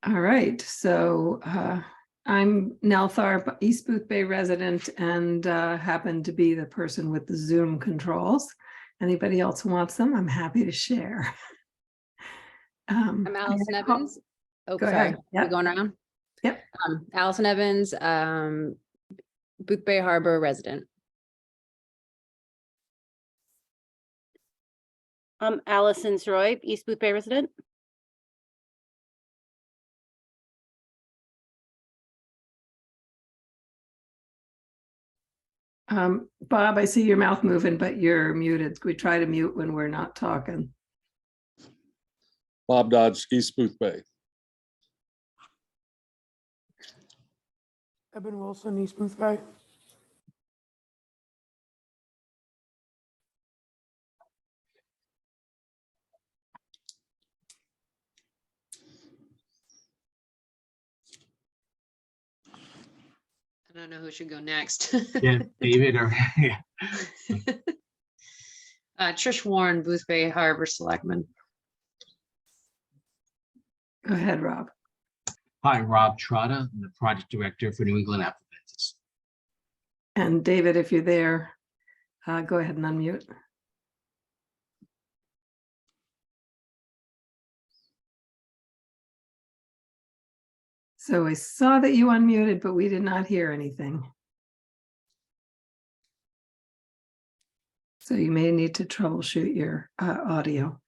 All right, so I'm Nell Tharp, East Boothbay resident, and happen to be the person with the Zoom controls. Anybody else who wants them, I'm happy to share. I'm Allison Evans. Oh, go sorry. ahead. Yep. We're going around. Yep. Allison Evans, Boothbay Harbor resident. I'm Allison Sroy, East Boothbay resident. Bob, I see your mouth moving, but you're muted. We try to mute when we're not talking. Bob Dodge, East Boothbay. Eben Wilson, East Boothbay. I don't know who should go next. Yeah, David or yeah. Trish Warren, Boothbay Harbor Selectman. Go ahead, Rob. Hi, Rob Trotta, I'm the project director for New England Apparatus. And David, if you're there, go ahead and unmute. So I saw that you unmuted, but we did not hear anything. So you may need to troubleshoot your audio.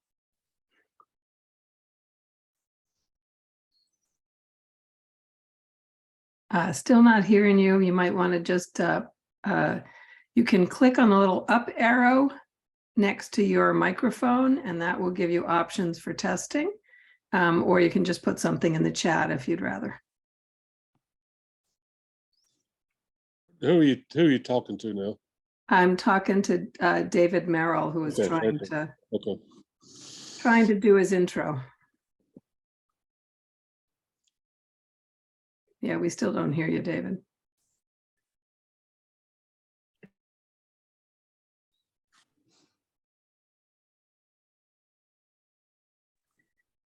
Still not hearing you. You might want to just, you can click on the little up arrow next to your microphone, and that will give you options for testing. Or you can just put something in the chat if you'd rather. Who are you talking to now? I'm talking to David Merrill, who is Okay, trying to do his intro. Yeah, we still don't hear you, David.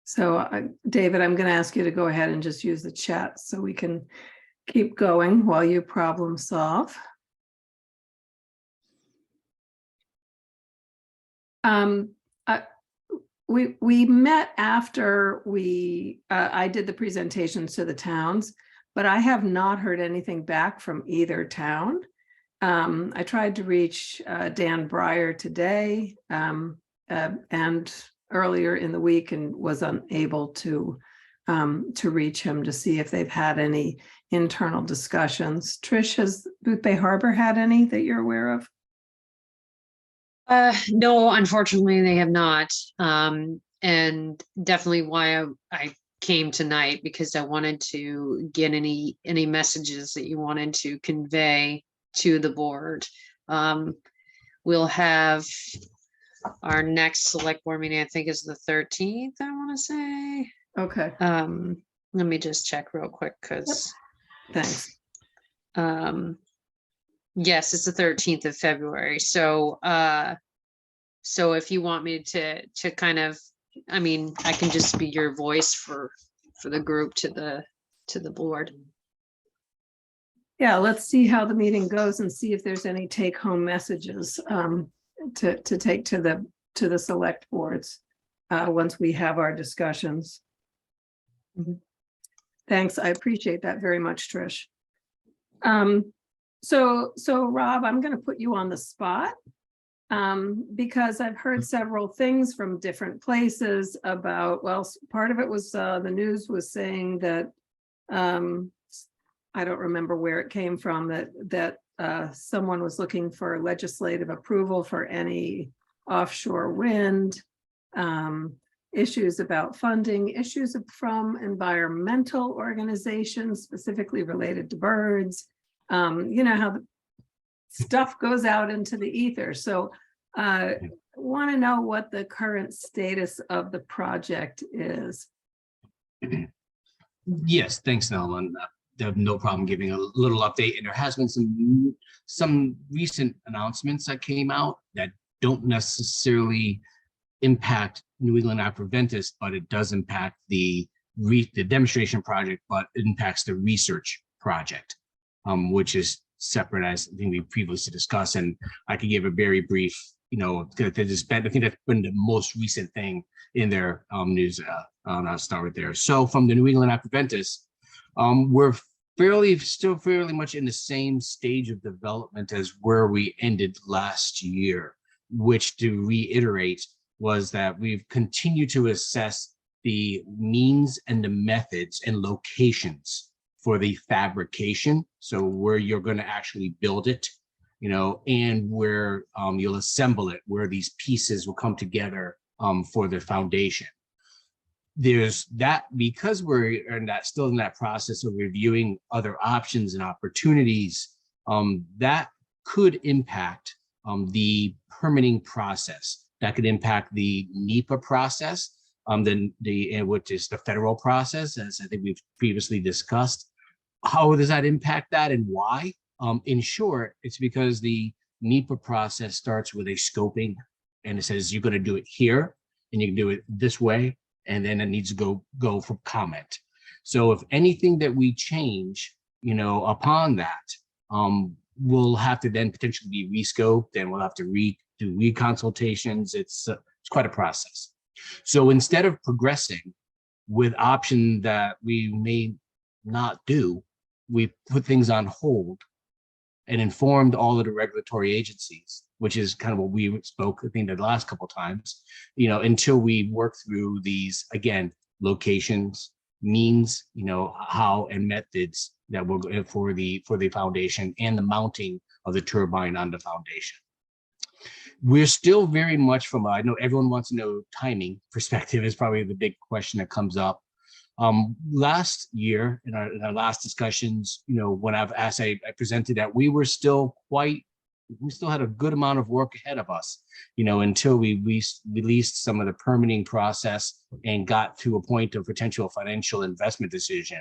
So, David, I'm going to ask you to go ahead and just use the chat so we can keep going while you problem solve. We met after I did the presentations to the towns, but I have not heard anything back from either town. I tried to reach Dan Breyer today and earlier in the week and was unable to reach him to see if they've had any internal discussions. Trish, has Boothbay Harbor had any that you're aware of? No, unfortunately, they have not. And definitely why I came tonight, because I wanted to get any messages that you wanted to convey to the board. We'll have our next select board meeting, I think is the 13th, I want to say. Okay. Let me just check real quick because Thanks. Yes, it's the 13th of February. So so if you want me to kind of, I mean, I can just be your voice for the group to the board. Yeah, let's see how the meeting goes and see if there's any take-home messages to take to the select boards once we have our discussions. Mm-hmm. Thanks, I appreciate that very much, Trish. So Rob, I'm going to put you on the spot because I've heard several things from different places about, well, part of it was the news was saying that I don't remember where it came from, that someone was looking for legislative approval for any offshore wind, issues about funding, issues from environmental organizations specifically related to birds. You know how the stuff goes out into the ether. So want to know what the current status of the project is. Yes, thanks, Nolan. They have no problem giving a little update, and there has been some recent announcements that came out that don't necessarily impact New England Apparatus, but it does impact the the demonstration project, but it impacts the research project, which is separate, as I think we previously discussed. And I could give a very brief, I think that's been the most recent thing in their news. I'll start with there. So from the New England Adventists, we're still fairly much in the same stage of development as where we ended last year, which, to reiterate, was that we've continued to assess the means and the methods and locations for the fabrication. So where you're going to actually build it, and where you'll assemble it, where these pieces will come together for the foundation. There's that, because we're still in that process of reviewing other options and opportunities, that could impact the permitting process. That could impact the NEPA process, which is the federal process, as I think we've previously discussed. How does that impact that, and why? In short, it's because the NEPA process starts with a scoping, and it says you're going to do it here, and you can do it this way, and then it needs to go for comment. So if anything that we change, upon that, we'll have to then potentially be rescoped, and we'll have to do reconsultations. It's quite a process. So instead of progressing with option that we may not do, we put things on hold and informed all of the regulatory agencies, which is kind of what we spoke, I think, the last couple of times, until we work through these, again, locations, means, how, and methods that will go for the foundation and the mounting of the turbine on the foundation. We're still very much I know everyone wants to know timing perspective is probably the big question that comes up. Last year in our last discussions, when I presented that we still had a good amount of work ahead of us, until we released some of the permitting process and got to a point of potential financial investment decision.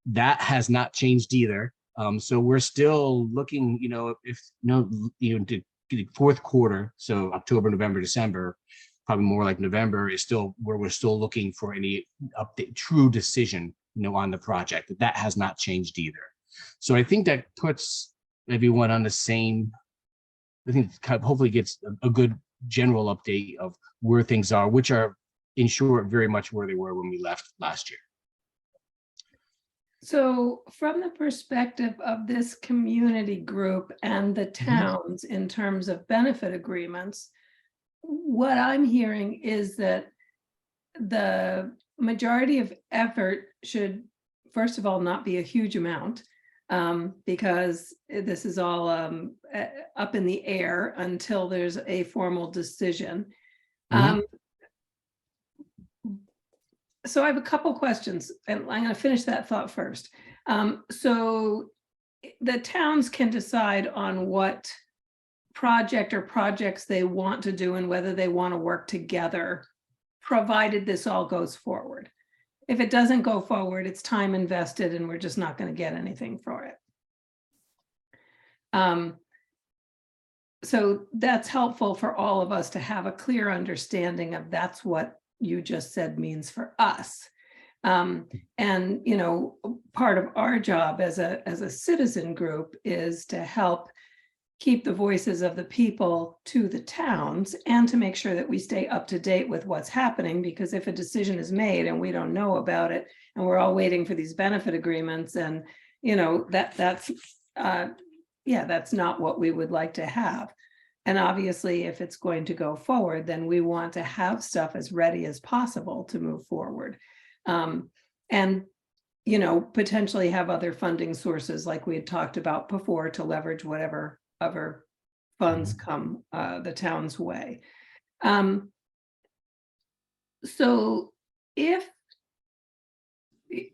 That has not changed either. So we're still looking, to the fourth quarter, so October, November, December, probably more like November, is still where we're still looking for any update, true decision, on the project. That has not changed either. So I think that puts everyone on the same, I think kind of hopefully gets a good general update of where things are, which are, in short, very much where they were when we left last year. So from the perspective of this community group and the towns in terms of benefit agreements, what I'm hearing is that the majority of effort should, first of all, not be a huge amount, because this is all up in the air until there's a formal decision. So I have a couple questions, and I'm going to finish that thought first. So the towns can decide on what project or projects they want to do and whether they want to work together, provided this all goes forward. If it doesn't go forward, it's time invested and we're just not going to get anything for it. So that's helpful for all of us to have a clear understanding of that's what you just said means for us. And, part of our job as a citizen group is to help keep the voices of the people to the towns and to make sure that we stay up to date with what's happening, because if a decision is made and we don't know about it and we're all waiting for these benefit agreements, and that's not what we would like to have. And obviously, if it's going to go forward, then we want to have stuff as ready as possible to move forward. And potentially have other funding sources like we had talked about before to leverage whatever other funds come the town's way. So if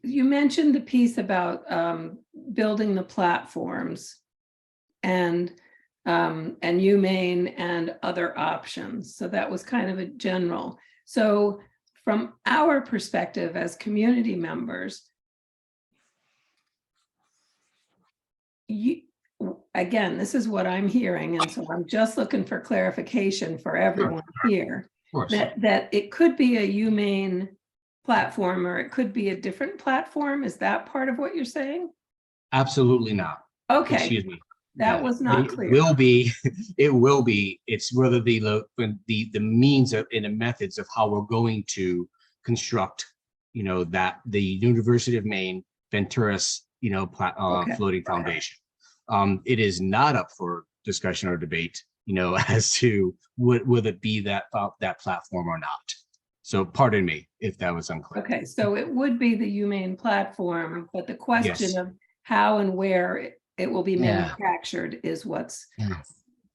you mentioned the piece about building the platforms and UMaine and other options, so that was kind of a general. So from our perspective as community members, again, this is what I'm hearing, and so I'm just looking for clarification for everyone here, Of course. that it could be a UMaine platform, or it could be a different platform. Is that part of what you're saying? Absolutely not. Okay, Excuse me. that Yeah, was not it clear. will be, it will be, it's whether the means of, and the methods of how we're going to construct, that the University of Maine Venturis, Okay. floating foundation. It is not up for discussion or debate, as to will it be that platform or not. So pardon me if that was unclear. Okay, so it would be the UMaine platform, but the question Yes. of how and where it will be Yeah. manufactured is what's Yeah.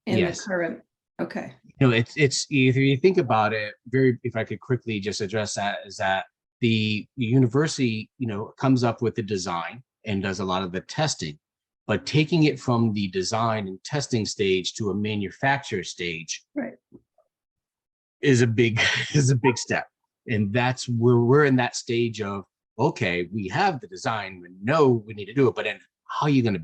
in the Yes. current, okay. It's if you think about it, if I could quickly just address that, is that the university, comes up with the design and does a lot of the testing, but taking it from the design and testing stage to a manufacturer stage, Right. is a big step. And that's where we're in that stage of, okay, we have the design, we know we need to do it, but then how are you going to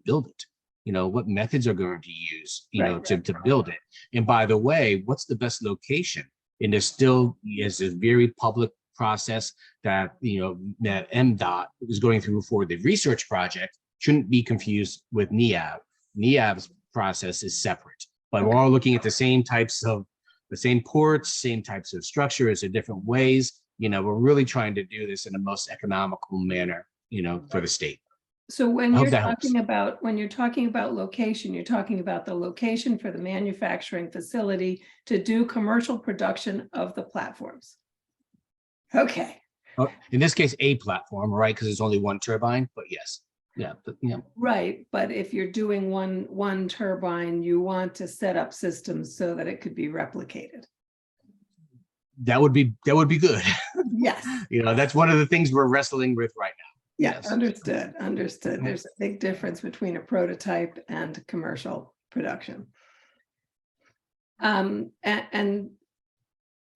build it? What methods are going to use, to build it? And by the way, what's the best location? And there's still is a very public process that, that MDOT is going through for the research project, shouldn't be confused with NEAV. NEAV's process is separate, but we're all looking at the same ports, same types of structures in different ways. We're really trying to do this in the most economical manner, for the state. So when I hope you're that helps. talking about location, you're talking about the location for the manufacturing facility to do commercial production of the platforms. Okay, In this case, a platform, right? Because there's only one turbine, but yes. Yeah, but right, but if you're doing one turbine, you want to set up systems so that it could be replicated. that would be good. Yes. That's one of the things we're wrestling with right now. Yeah, Yes. understood. Yeah. There's a big difference between a prototype and commercial production. And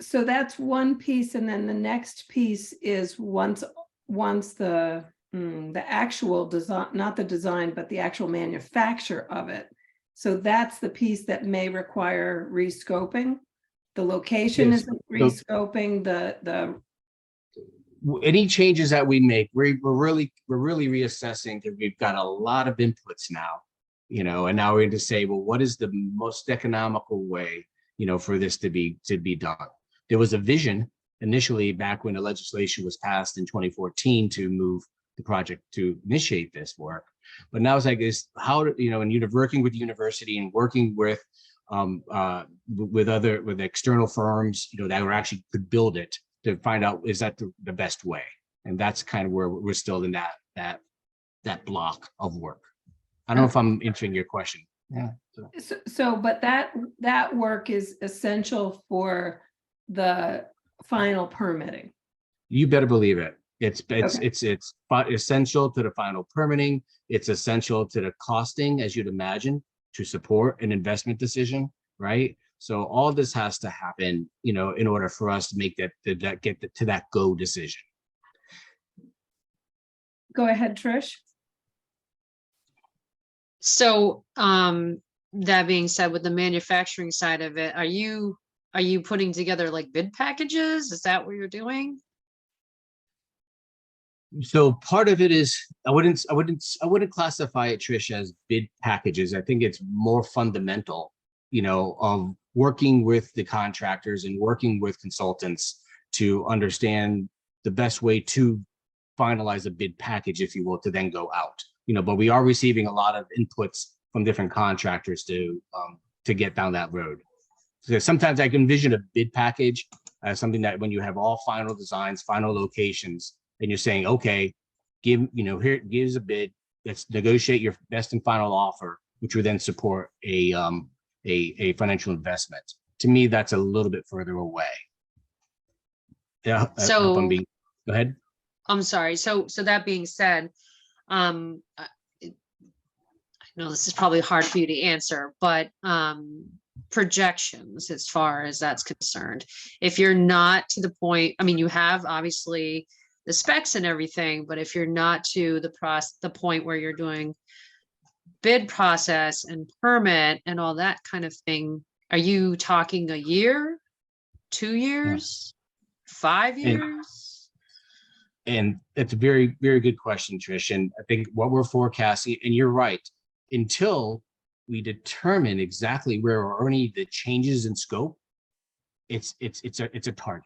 so that's one piece, and then the next piece is once the actual design, not the design, but the actual manufacture of it. So that's the piece that may require rescoping. The location Yes. isn't rescoping, the Any changes that we make, we're really reassessing, because we've got a lot of inputs now, and now we're going to say, well, what is the most economical way, for this to be done? There was a vision initially back when the legislation was passed in 2014 to move the project to initiate this work, but now it's like, and you're working with the university and working with external firms, that were actually could build it, to find out, is that the best way? And that's kind of where we're still in that block of work. I don't know if I'm answering your question. Yeah. So, but that work is essential for the final permitting. You better believe it. It's Okay. essential to the final permitting. It's essential to the costing, as you'd imagine, to support an investment decision, right? So all this has to happen, in order for us to make that go decision. Go ahead, Trish. So, that being said, with the manufacturing side of it, are you putting together like bid packages? Is that what you're doing? So part of it is, I wouldn't classify it, Trish, as bid packages. I think it's more fundamental, of working with the contractors and working with consultants to understand the best way to finalize a bid package, if you will, to then go out. But we are receiving a lot of inputs from different contractors to get down that road. So sometimes I can envision a bid package as something that when you have all final designs, final locations, and you're saying, okay, here's a bid, let's negotiate your best and final offer, which would then support a financial investment. To me, that's a little bit further away. Yeah. So go ahead. I'm sorry. So that being said, I know this is probably hard for you to answer, but projections as far as that's concerned, if you're not to the point, you have obviously the specs and everything, but if you're not to the point where you're doing bid process and permit and all that kind of thing, are you talking a year, 2 years? 5 And- years? And it's a very, very good question, Trish. And I think what we're forecasting, and you're right, until we determine exactly where or any the changes in scope, it's a target,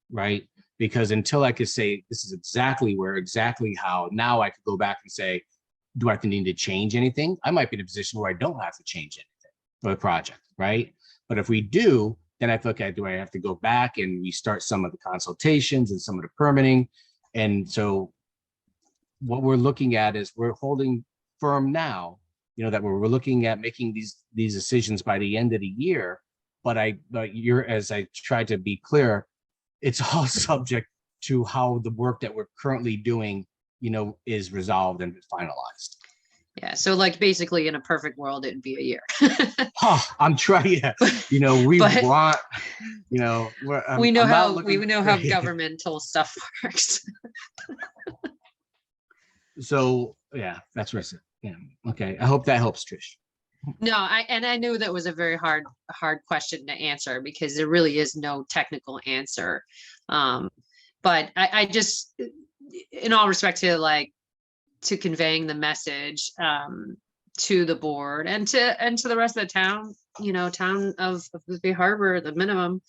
right? Because until I could say this is exactly where, exactly how, now I could go back and say, do I need to change anything? I might be in a position where I don't have to change anything for the project, right? But if we do, then I feel, okay, do I have to go back and restart some of the consultations and some of the permitting? And so what we're looking at is we're holding firm now, that we're looking at making these decisions by the end of the year. But as I tried to be clear, it's all subject to how the work that we're currently doing, is resolved and finalized. Yeah, so like basically in a perfect world, it'd be a year. I'm trying, we But- want, We know I'm not how looking- governmental stuff works. So, yeah, that's what I said. Yeah, okay. I hope that helps, Trish. No, I knew that was a very hard question to answer because there really is no technical answer. But I just, in all respect to conveying the message to the board and to the rest of the town, town of Boothby Harbor, the minimum.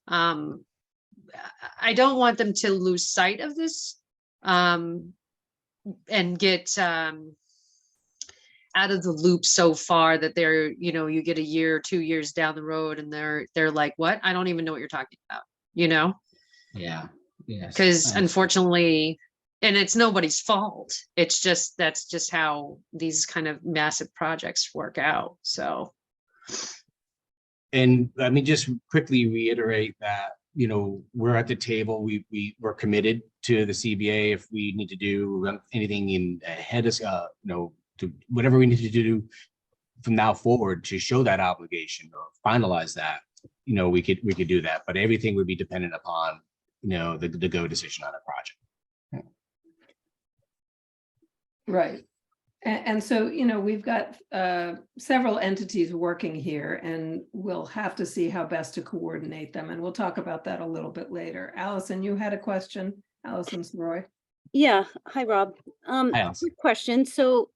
I don't want them to lose sight of this and get out of the loop so far that they're, you get a year, 2 years down the road and they're like, what? I don't even know what you're talking about, Yeah. Yes. because unfortunately, and it's nobody's fault. It's just, that's just how these kind of massive projects work out. So. And let me just quickly reiterate that, we're at the table. We're committed to the CBA. If we need to do anything in ahead of, to whatever we need to do from now forward to show that obligation or finalize that, we could do that. But everything would be dependent upon, the go decision on a project. Right. And so, we've got several entities working here and we'll have to see how best to coordinate them. And we'll talk about that a little bit later. Allison, you had a question. Allison Roy. Yeah, hi, Rob. Hi, Allison. Quick question. So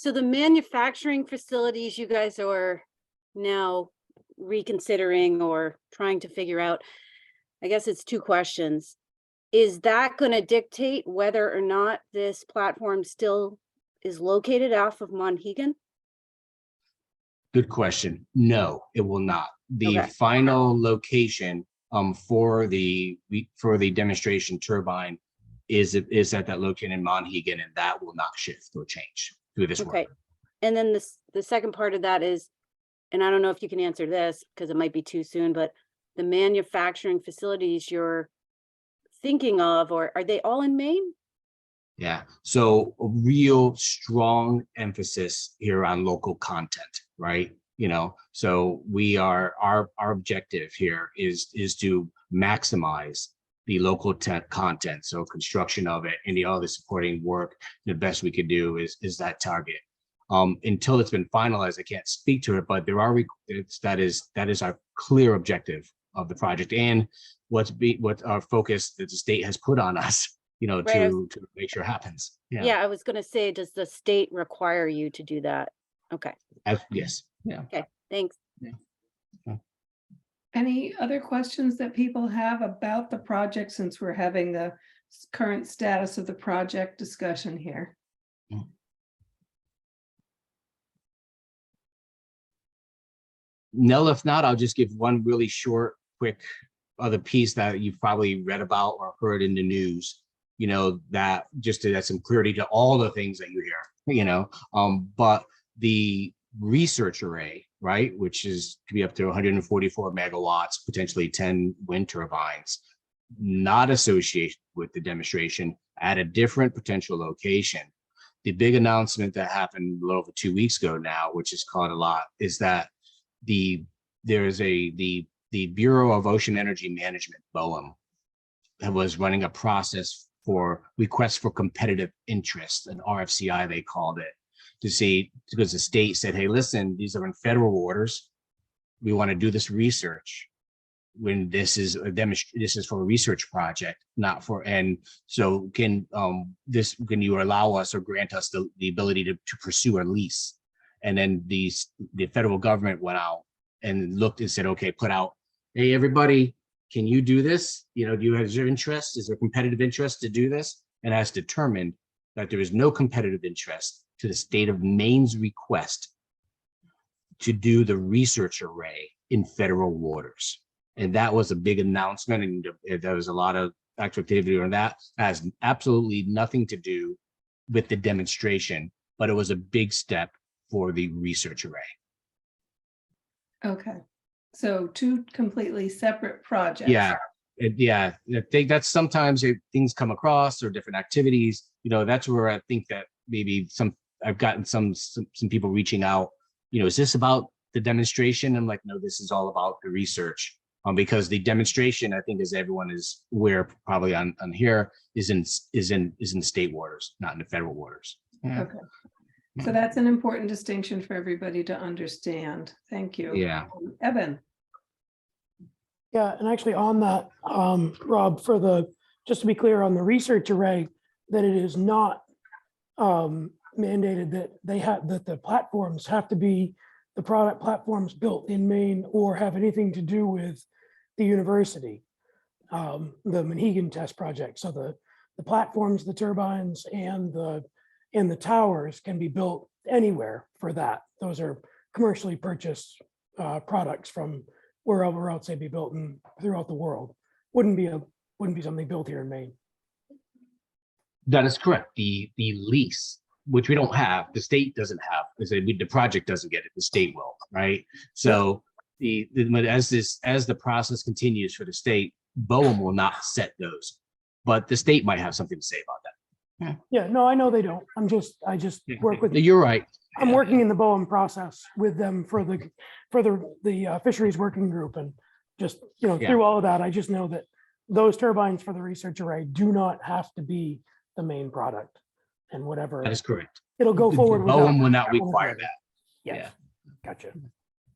the manufacturing facilities you guys are now reconsidering or trying to figure out, I guess it's two questions. Is that going to dictate whether or not this platform still is located off of Monhegan? Good question. No, it will not. The Okay. final location for the demonstration turbine is at that location in Monhegan, and that will not shift or change through this work. Okay. And then the second part of that is, and I don't know if you can answer this because it might be too soon, but the manufacturing facilities you're thinking of, or are they all in Maine? Yeah, so a real strong emphasis here on local content, right? So our objective here is to maximize the local content. So construction of it and the other supporting work, the best we could do is that target. Until it's been finalized, I can't speak to it, but that is our clear objective of the project and what our focus that the state has put on us, Right, to make sure it happens. Yeah, I was going to say, does the state require you to do that? Okay, Yes. Yeah. thanks. Any other questions that people have about the project since we're having the current status of the project discussion here? No, if not, I'll just give one really short, quick other piece that you've probably read about or heard in the news, that just to add some clarity to all the things that you hear, but the research array, right, which is to be up to 144 megawatts, potentially 10 wind turbines, not associated with the demonstration at a different potential location. The big announcement that happened a little over 2 weeks ago now, which has caught a lot, is that the Bureau of Ocean Energy Management, BOEM, was running a process for requests for competitive interest, an RFCI they called it, to see, because the state said, hey, listen, these are in federal waters. We want to do this research. when this is a this is for a research project, not for, and so can you allow us or grant us the ability to pursue a lease? And then the federal government went out and looked and said, okay, put out, hey, everybody, can you do this? You know, is there interest? Is there competitive interest to do this? And has determined that there is no competitive interest to the state of Maine's request to do the research array in federal waters. And that was a big announcement, and there was a lot of activity on that. It has absolutely nothing to do with the demonstration, but it was a big step for the research array. Okay, so two completely separate projects. Yeah, yeah. I think that's sometimes things come across or different activities. You know, that's where I think that maybe I've gotten some people reaching out. You know, is this about the demonstration? I'm like, no, this is all about the research. Because the demonstration, I think, as everyone is aware, probably on here, is in state waters, not in the federal waters. Okay, so that's an important distinction for everybody to understand. Thank you. Yeah. Evan. Yeah, and actually on that, Rob, just to be clear on the research array, that it is not mandated that that the platforms have to be the product platforms built in Maine or have anything to do with the university, the Manhegan test project. So the platforms, the turbines, and the towers can be built anywhere for that. Those are commercially purchased products from wherever else they'd be built throughout the world. Wouldn't be something built here in Maine. That is correct. The lease, which we don't have, the state doesn't have. The project doesn't get it. The state will, right? So as the process continues for the state, BOEM will not set those, but the state might have something to say about that. Yeah, no, I know they don't. I just work with. You're right. I'm working in the BOEM process with them for the fisheries working group, and just through all of that, I just know that those turbines for the research array do not have to be the main product, and whatever. That is correct. It'll go forward. BOEM will not require that. Yeah, gotcha.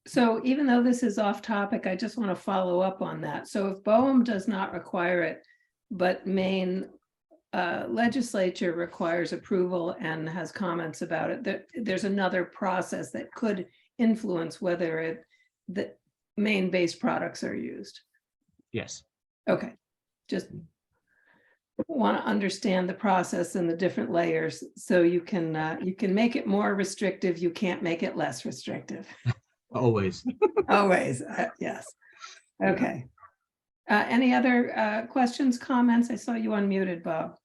So even though this is off topic, I just want to follow up on that. So if BOEM does not require it, but Maine legislature requires approval and has comments about it, there's another process that could influence whether the Maine-based products are used. Yes. Okay, just want to understand the process and the different layers, so you can make it more restrictive. You can't make it less restrictive. Always. Always, yes. Okay. Any other questions, comments? I saw you unmuted, Bob.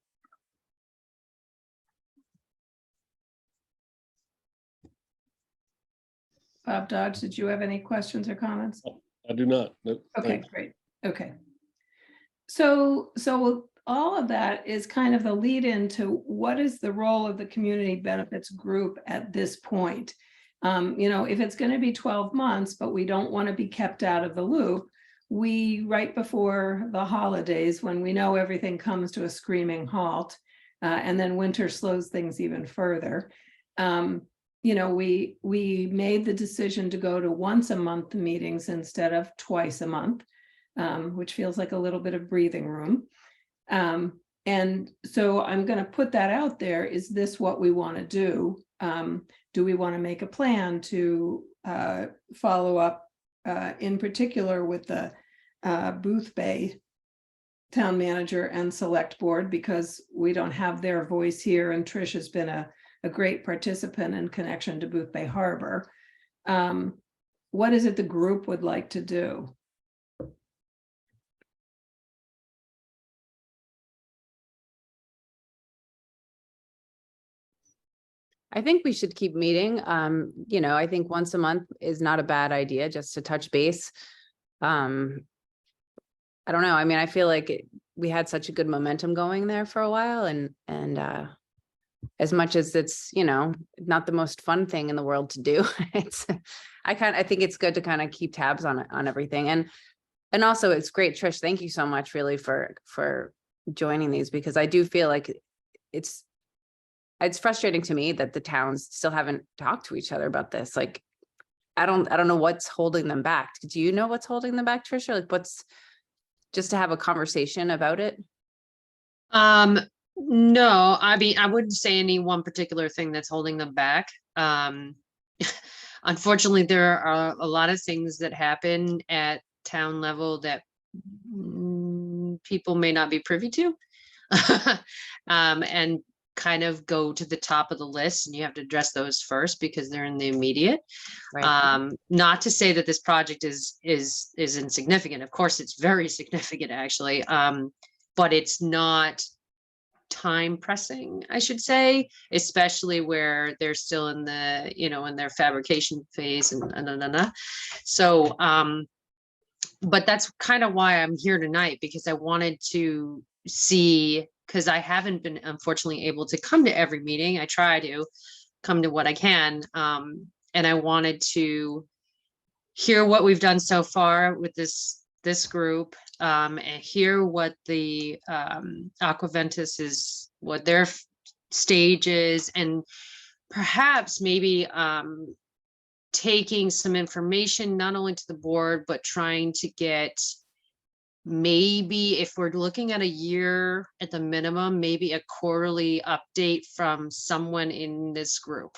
Bob Dodge, did you have any questions or comments? I do not. Nope. Okay, Thanks. great. Okay. So all of that is kind of the lead into what is the role of the community benefits group at this point? If it's going to be 12 months, but we don't want to be kept out of the loop, right before the holidays, when we know everything comes to a screaming halt, and then winter slows things even further, we made the decision to go to once a month meetings instead of twice a month, which feels like a little bit of breathing room. And so I'm going to put that out there. Is this what we want to do? Do we want to make a plan to follow up in particular with the Booth Bay town manager and select board, because we don't have their voice here, and Trish has been a great participant in connection to Booth Bay Harbor. What is it the group would like to do? I think we should keep meeting. I think once a month is not a bad idea, just to touch base. I don't know. I mean, I feel like we had such a good momentum going there for a while, and as much as it's, not the most fun thing in the world to do, I think it's good to kind of keep tabs on everything. And also it's great, Trish, thank you so much really for joining these, because I do feel like it's frustrating to me that the towns still haven't talked to each other about this. Like, I don't know what's holding them back. Do you know what's holding them back, Tricia? Like what's, just to have a conversation about it? No, I mean, I wouldn't say any one particular thing that's holding them back. Unfortunately, there are a lot of things that happen at town level that people may not be privy to. And kind of go to the top of the list, and you have to address those first because they're in the immediate. Right. Not to say that this project is insignificant. Of course, it's very significant, actually. But it's not time pressing, I should say, especially where they're still in the, in their fabrication phase and. So, but that's kind of why I'm here tonight, because I wanted to see, because I haven't been unfortunately able to come to every meeting. I try to come to what I can. And I wanted to hear what we've done so far with this group, and hear what the Aquaventus is, what their stage is, and perhaps maybe taking some information not only to the board, but trying to get, maybe if we're looking at a year at the minimum, maybe a quarterly update from someone in this group.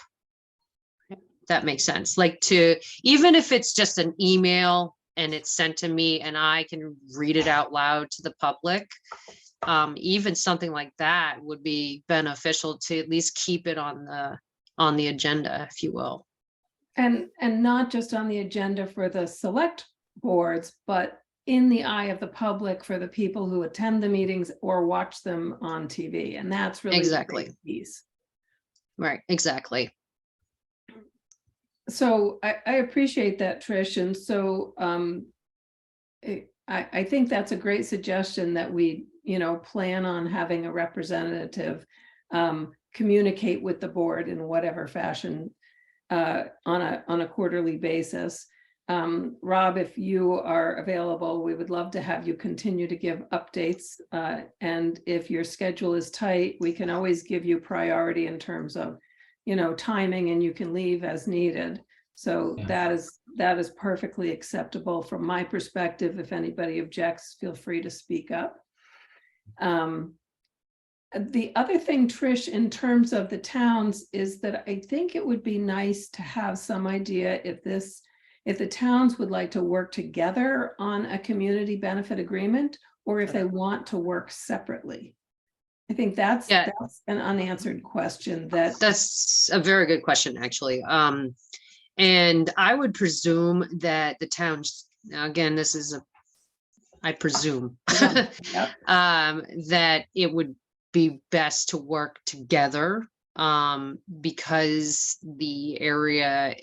That makes sense. Like, to, even if it's just an email and it's sent to me and I can read it out loud to the public, even something like that would be beneficial to at least keep it on the agenda, if you will. And not just on the agenda for the select boards, but in the eye of the public for the people who attend the meetings or watch them on TV. And that's really Exactly. the big piece. Right, exactly. So I appreciate that, Trish. And so I think that's a great suggestion that we, plan on having a representative communicate with the board in whatever fashion on a quarterly basis. Rob, if you are available, we would love to have you continue to give updates. And if your schedule is tight, we can always give you priority in terms of, timing, and you can leave as needed. So Yeah. that is perfectly acceptable from my perspective. If anybody objects, feel free to speak up. The other thing, Trish, in terms of the towns, is that I think it would be nice to have some idea if the towns would like to work together on a community benefit agreement, or if they want to work separately. I think that's an unanswered question. That's a very good question, actually. And I would presume that the towns, now again, this is I presume, Yep. that it would be best to work together, because the area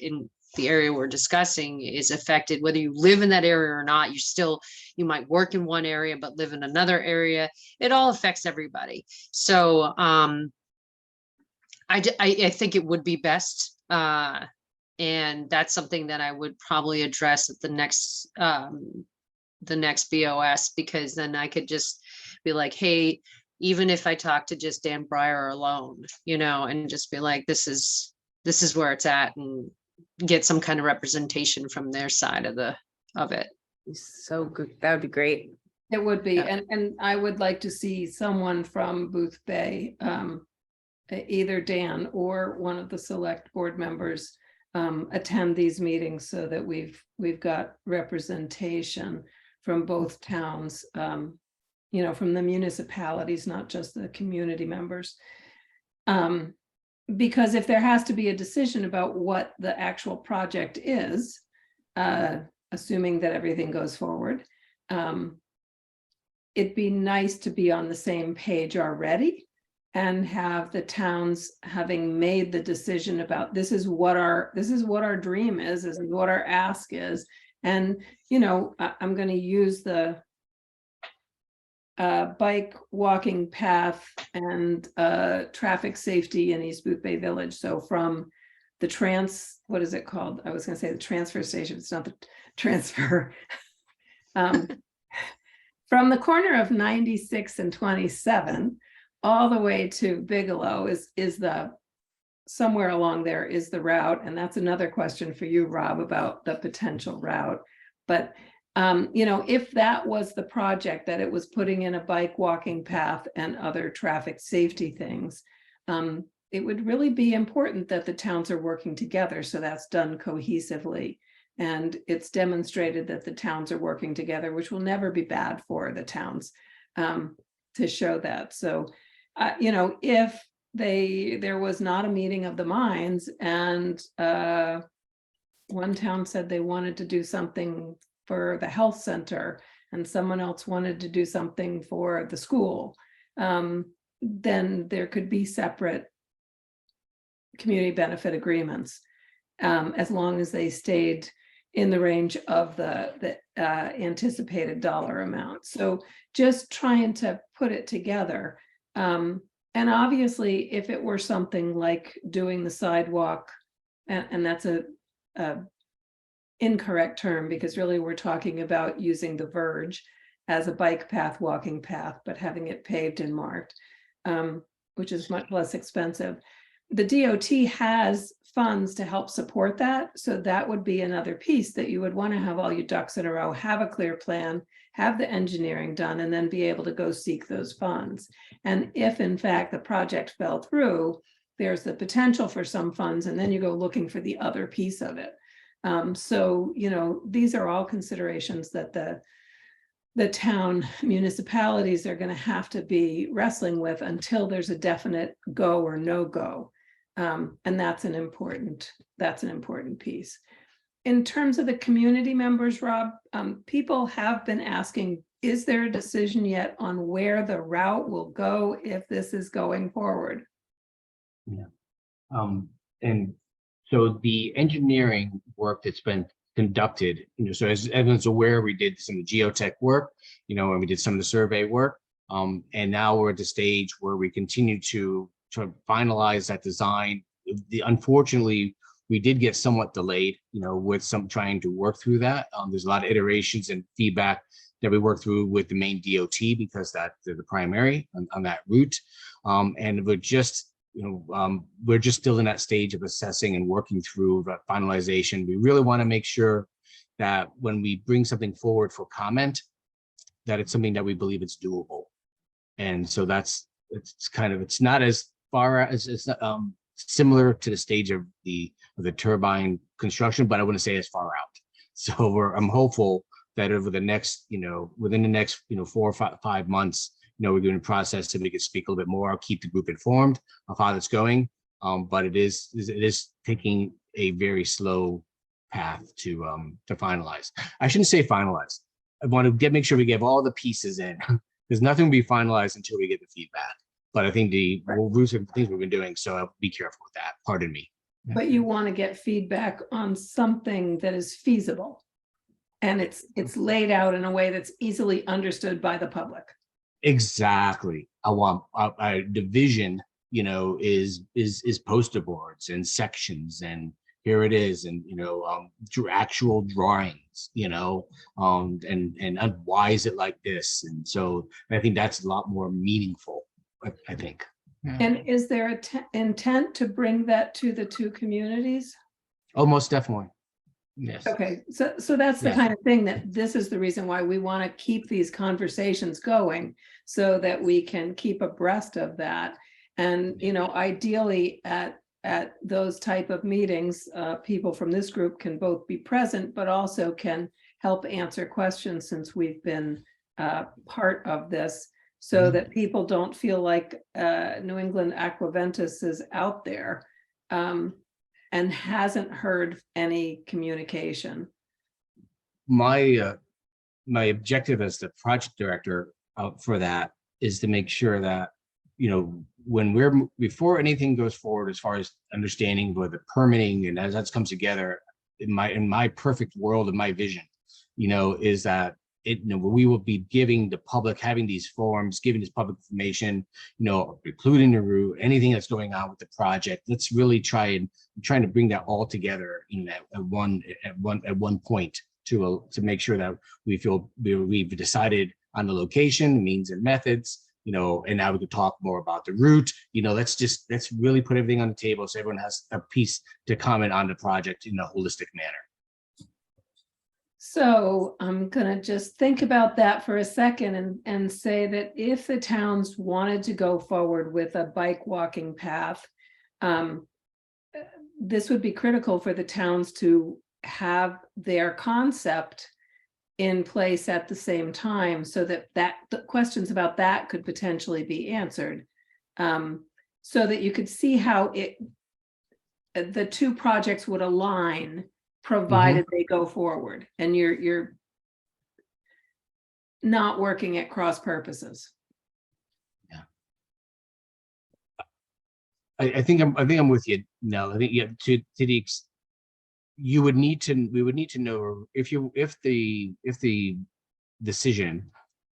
we're discussing is affected, whether you live in that area or not. You might work in one area but live in another area. It all affects everybody. So I think it would be best, and that's something that I would probably address at the next BOS, because then I could just be like, hey, even if I talk to just Dan Breyer alone, and just be like, this is where it's at, and get some kind of representation from their side of it. So good. That would be great. It would be, Yeah. and I would like to see someone from Booth Bay, either Dan or one of the select board members, attend these meetings so that we've got representation from both towns, from the municipalities, not just the community members. Because if there has to be a decision about what the actual project is, assuming that everything goes forward, it'd be nice to be on the same page already and have the towns having made the decision about this is what our dream is, this is what our ask is. And, I'm going to use the bike walking path and traffic safety in East Booth Bay Village. So from the what is it called? I was going to say the transfer station. It's not the transfer. From the corner of 96 and 27 all the way to Bigelow is the somewhere along there is the route, and that's another question for you, Rob, about the potential route. But if that was the project, that it was putting in a bike walking path and other traffic safety things, it would really be important that the towns are working together, so that's done cohesively. And it's demonstrated that the towns are working together, which will never be bad for the towns, to show that. So, if there was not a meeting of the minds, and one town said they wanted to do something for the health center, and someone else wanted to do something for the school, then there could be separate community benefit agreements, as long as they stayed in the range of the anticipated dollar amount. So just trying to put it together. And obviously, if it were something like doing the sidewalk, and that's a incorrect term, because really we're talking about using the verge as a bike path, walking path, but having it paved and marked, which is much less expensive. The DOT has funds to help support that. So that would be another piece that you would want to have all your ducks in a row, have a clear plan, have the engineering done, and then be able to go seek those funds. And if in fact the project fell through, there's the potential for some funds, and then you go looking for the other piece of it. So, these are all considerations that the town municipalities are going to have to be wrestling with until there's a definite go or no go. And that's an important piece. In terms of the community members, Rob, people have been asking, is there a decision yet on where the route will go if this is going forward? Yeah. And so the engineering work that's been conducted, so as everyone's aware, we did some of the geotech work, and we did some of the survey work. And now we're at the stage where we continue to finalize that design. Unfortunately, we did get somewhat delayed, with some trying to work through that. There's a lot of iterations and feedback that we work through with the main DOT, because they're the primary on that route. And we're just still in that stage of assessing and working through that finalization. We really want to make sure that when we bring something forward for comment, that it's something that we believe it's doable. And so it's not as far as it's similar to the stage of the turbine construction, but I wouldn't say as far out. So I'm hopeful that over the next, within the next, 4 or 5 months, we're doing a process so we can speak a little bit more. I'll keep the group informed of how that's going. But it is taking a very slow path to finalize. I shouldn't say finalize. I want to make sure we get all the pieces in. There's nothing will be finalized until we get the feedback. But I think we'll do some things we've been doing, so I'll be careful with that. Pardon me. But you want to get feedback on something that is feasible, and it's laid out in a way that's easily understood by the public. Exactly. I want the vision, is poster boards and sections, and here it is, and actual drawings, and why is it like this? And so I think that's a lot more meaningful, I think. And is there intent to bring that to the two communities? Oh, most definitely. Yes. Okay, so that's the kind of thing that this is the reason why we want to keep these conversations going, so that we can keep abreast of that. And, ideally at those type of meetings, people from this group can both be present, but also can help answer questions, since we've been part of this, so that people don't feel like New England Aquaventus is out there and hasn't heard any communication. My objective as the project director for that is to make sure that, before anything goes forward, as far as understanding with the permitting, and as that comes together, in my perfect world, of my vision, is that we will be giving the public, having these forums, giving this public information, including the route, anything that's going on with the project. Let's really trying to bring that all together, at one point to make sure that we feel we've decided on the location, means and methods, and now we could talk more about the route. Let's really put everything on the table so everyone has a piece to comment on the project in a holistic manner. So I'm gonna just think about that for a second and say that if the towns wanted to go forward with a bike walking path, this would be critical for the towns to have their concept in place at the same time, so that the questions about that could potentially be answered. So that you could see how the two projects would align, provided they go forward, and you're not working at cross purposes. I think I'm with you, Nell. I think to the we would need to know if the decision,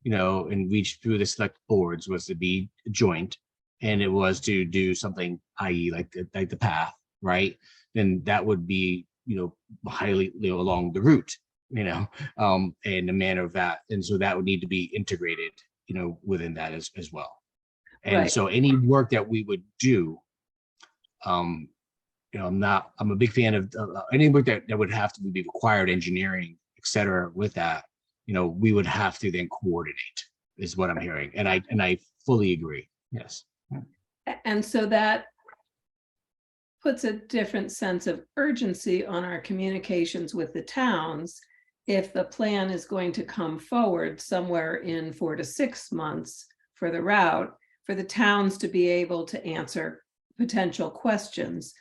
and reach through the select boards was to be joint, and it was to do something, i.e. like the path, right? Then that would be, highly, along the route, and the manner of that. And so that would need to be integrated, within that as well. And Right. so any work that we would do, I'm a big fan of any work that would have to be required engineering, et cetera, with that, we would have to then coordinate, is what I'm hearing. And I fully agree. Yes. And so that puts a different sense of urgency on our communications with the towns. If the plan is going to come forward somewhere in 4 to 6 months for the route, for the towns to be able to answer potential questions,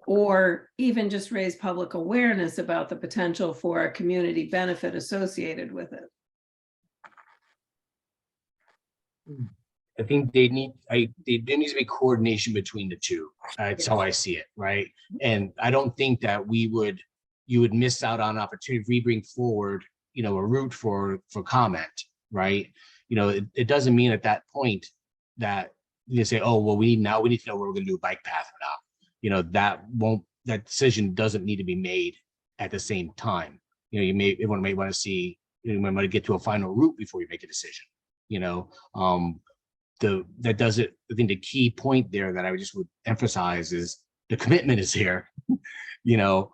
or even just raise public awareness about the potential for a community benefit associated with it. I think there needs to be coordination between the two. That's how I see it, right? And I don't think that you would miss out on opportunity if we bring forward, a route for comment, right? It doesn't mean at that point that you say, oh, well, we need to know where we're going to do a bike path or not. That decision doesn't need to be made at the same time. Everyone may want to see, you might want to get to a final route before you make a decision. That does it. I think the key point there that I just would emphasize is the commitment is here. We'll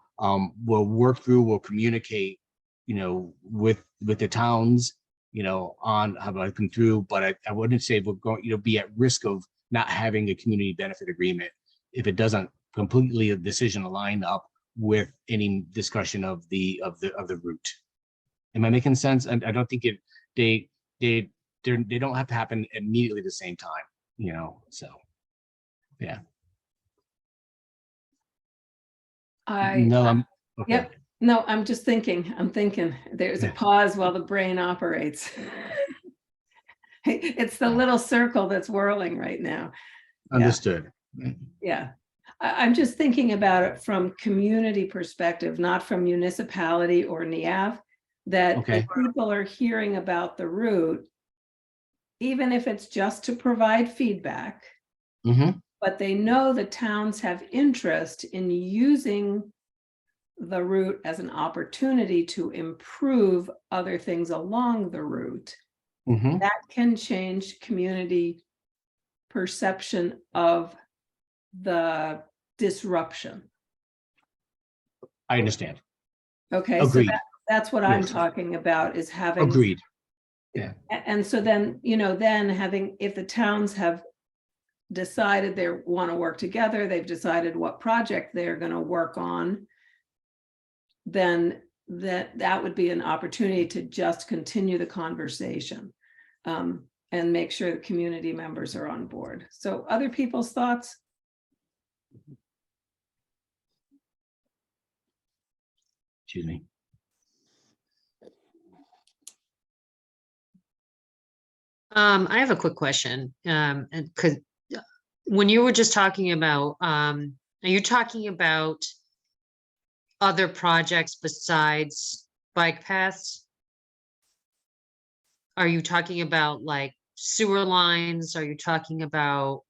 work through, we'll communicate, with the towns, on how I come through, but I wouldn't say we're going, be at risk of not having a community benefit agreement if it doesn't completely a decision aligned up with any discussion of the route. Am I making sense? And I don't think they don't have to happen immediately at the same time, so yeah. Okay. Yep. No, I'm just thinking, there's a pause while the brain operates. It's the little circle that's whirling right now. Understood. Yeah. I'm just thinking about it from community perspective, not from municipality or NEAV, that if people are hearing about the route, even if it's just to provide feedback, but they know the towns have interest in using the route as an opportunity to improve other things along the route, that can change community perception of the disruption. I understand. Okay, agreed. So that's what I'm talking about, is having. Agreed. Yeah. And so then, if the towns have decided they want to work together, they've decided what project they're going to work on, then that would be an opportunity to just continue the conversation, and make sure the community members are on board. So other people's thoughts? Excuse me. I have a quick question. And because when you were just talking about, are you talking about other projects besides bike paths? Are you talking about like sewer lines? Are you talking about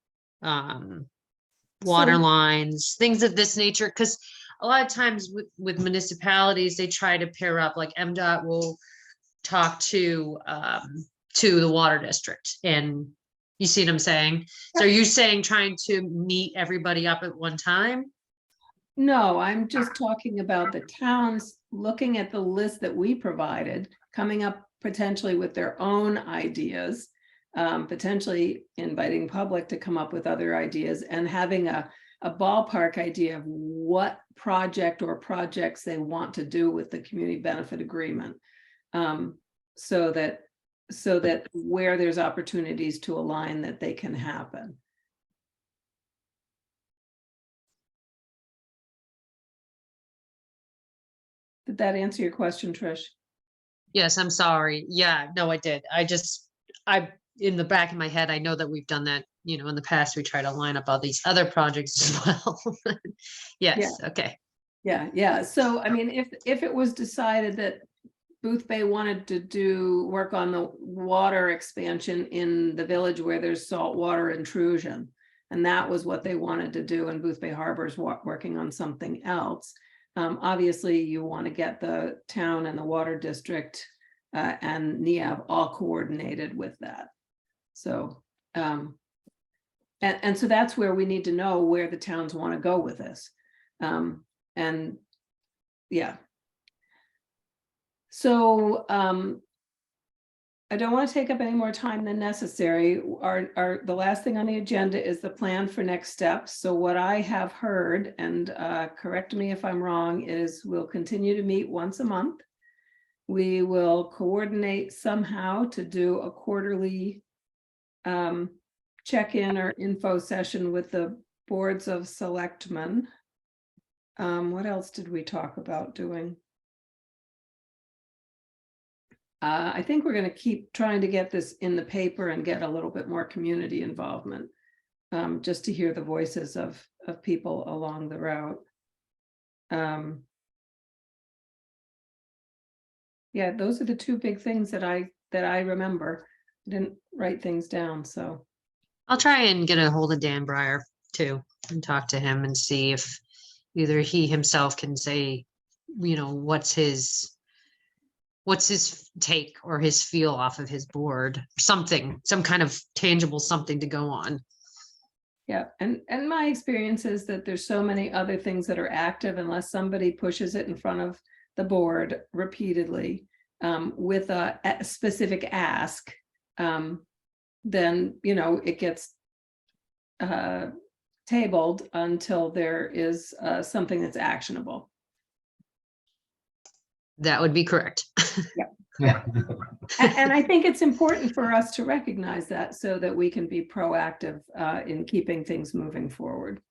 water lines, things of this nature? Because a lot of times with municipalities, they try to pair up, like MDOT will talk to the water district and You see what I'm saying? So you're saying trying to meet everybody up at one time? No, I'm just talking about the towns looking at the list that we provided, coming up potentially with their own ideas, potentially inviting public to come up with other ideas and having a ballpark idea of what project or projects they want to do with the community benefit agreement. So that where there's opportunities to align, that they can happen. Did that answer your question, Trish? Yes, I'm sorry. Yeah, no, I did. In the back of my head, I know that we've done that, in the past, we try to line up all these other projects as well. Yes, okay. Yeah. So, I mean, if it was decided that Booth Bay wanted to do work on the water expansion in the village where there's saltwater intrusion, and that was what they wanted to do, and Booth Bay Harbor's working on something else. Obviously, you want to get the town and the water district and NEAV all coordinated with that. So, and so that's where we need to know where the towns want to go with this. And yeah. So I don't want to take up any more time than necessary. The last thing on the agenda is the plan for next steps. So what I have heard, and correct me if I'm wrong, is we'll continue to meet once a month. We will coordinate somehow to do a quarterly check-in or info session with the boards of selectmen. What else did we talk about doing? I think we're going to keep trying to get this in the paper and get a little bit more community involvement, just to hear the voices of people along the route. Yeah, those are the two big things that I remember. I didn't write things down, so. I'll try and get a hold of Dan Breyer too and talk to him and see if either he himself can say, what's his take or his feel off of his board, some kind of tangible something to go on. Yeah, and my experience is that there's so many other things that are active, unless somebody pushes it in front of the board repeatedly with a specific ask, then it gets tabled until there is something that's actionable. That would be correct. Yeah. And I think it's important for us to recognize that so that we can be proactive in keeping things moving forward.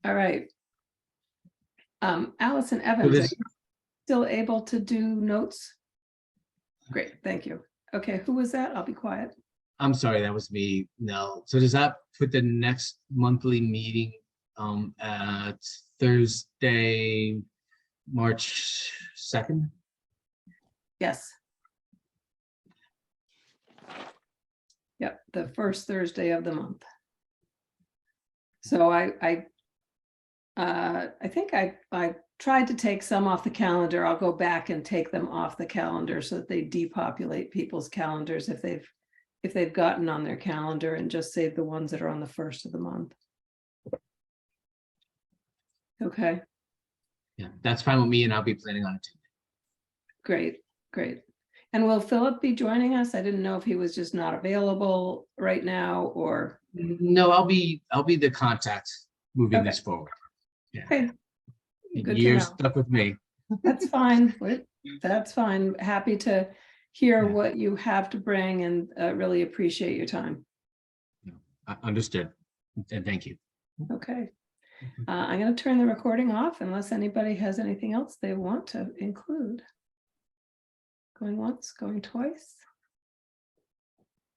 All right. Allison Evans, are you still able to do notes? Great, thank you. Okay, who was that? I'll be quiet. I'm sorry, that was me. No. So does that put the next monthly meeting at Thursday, March 2nd? Yes. Yep, the first Thursday of the month. So I think I tried to take some off the calendar. I'll go back and take them off the calendar so that they depopulate people's calendars if they've gotten on their calendar, and just save the ones that are on the first of the month. Okay. Yeah, that's fine with me, and I'll be planning on it too. Great. And will Philip be joining us? I didn't know if he was just not available right now or. No, I'll be the contact moving this forward. Yeah. Okay. Good to You're know. stuck with me. That's fine. That's fine. Happy to hear Yeah. what you have to bring, and really appreciate your time. Understood. And thank you. Okay. I'm going to turn the recording off unless anybody has anything else they want to include. Going once, going twice.